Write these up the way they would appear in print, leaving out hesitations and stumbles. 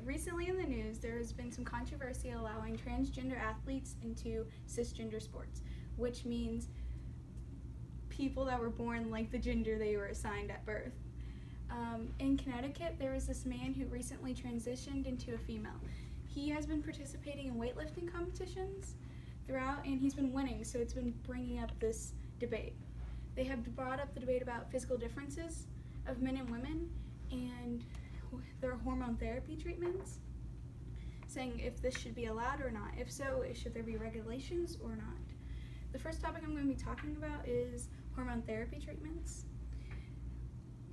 recently in the news, there has been some controversy allowing transgender athletes into cisgender sports, which means people that were born like the gender they were assigned at birth. In Connecticut, there was this man who recently transitioned into a female. He has been participating in weightlifting competitions throughout, and he's been winning, so it's been bringing up this debate. They have brought up the debate about physical differences of men and women and their hormone therapy treatments, saying if this should be allowed or not. If so, should there be regulations or not? The first topic I'm going to be talking about is hormone therapy treatments.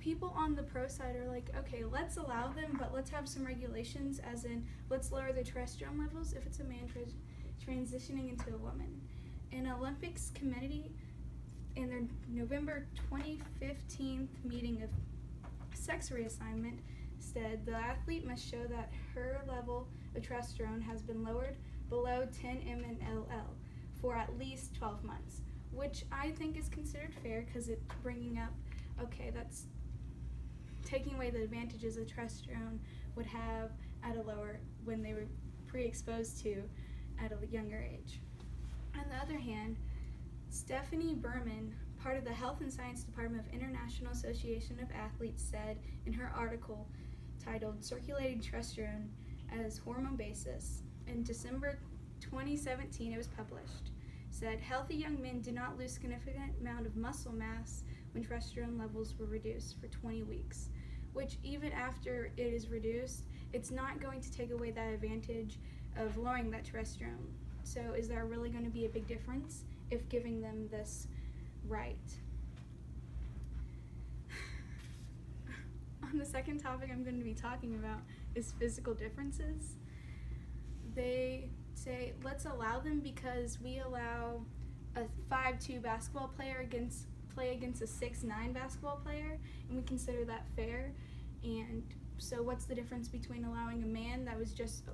People on the pro side are like, okay, let's allow them, but let's have some regulations, as in let's lower the testosterone levels if it's a man transitioning into a woman. An Olympics committee in their November 2015 meeting of sex reassignment said the athlete must show that her level of testosterone has been lowered below 10 mNLL for at least 12 months, which I think is considered fair because it's bringing up, okay, that's taking away the advantages of testosterone would have at a lower, when they were pre-exposed to at a younger age. On the other hand, Stephanie Berman, part of the Health and Science Department of International Association of Athletes, said in her article titled Circulating Testosterone as Hormone Basis, in December 2017 it was published, said healthy young men did not lose significant amount of muscle mass when testosterone levels were reduced for 20 weeks, which even after it is reduced, it's not going to take away that advantage of lowering that testosterone. So is there really going to be a big difference if giving them this right? On the second topic I'm going to be talking about is physical differences. They say let's allow them because we allow a 5'2" basketball player play against a 6'9" basketball player, and we consider that fair. And so what's the difference between allowing a man that was just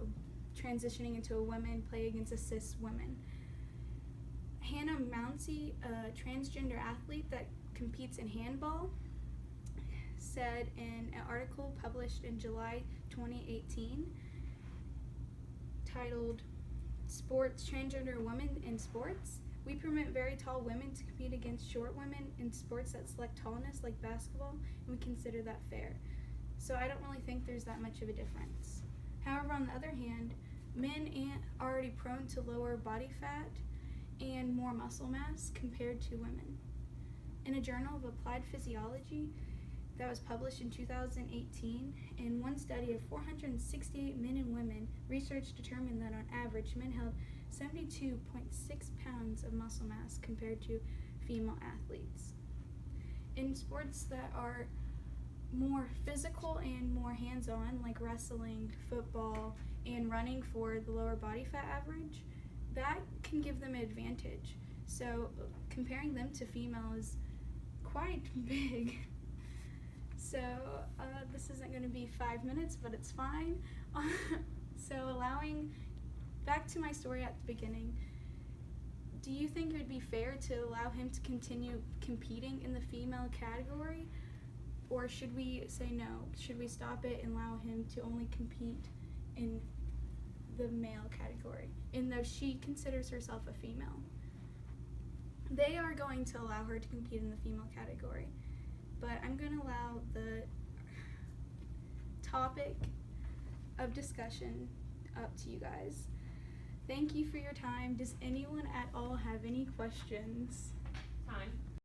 transitioning into a woman play against a cis woman? Hannah Mounsey, a transgender athlete that competes in handball, said in an article published in July 2018 titled Sports Transgender Women in Sports, we permit very tall women to compete against short women in sports that select tallness like basketball, and we consider that fair. So I don't really think there's that much of a difference. However, on the other hand, men are already prone to lower body fat and more muscle mass compared to women. In a journal of applied physiology that was published in 2018, in one study of 468 men and women, research determined that on average men held 72.6 pounds of muscle mass compared to female athletes. In sports that are more physical and more hands-on, like wrestling, football, and running for the lower body fat average, that can give them an advantage. So comparing them to female is quite big. So this isn't going to be 5 minutes, but it's fine. So back to my story at the beginning, do you think it would be fair to allow him to continue competing in the female category? Or should we say no? Should we stop it and allow him to only compete in the male category, even though she considers herself a female? They are going to allow her to compete in the female category, but I'm going to allow the topic of discussion up to you guys. Thank you for your time. Does anyone at all have any questions? Time.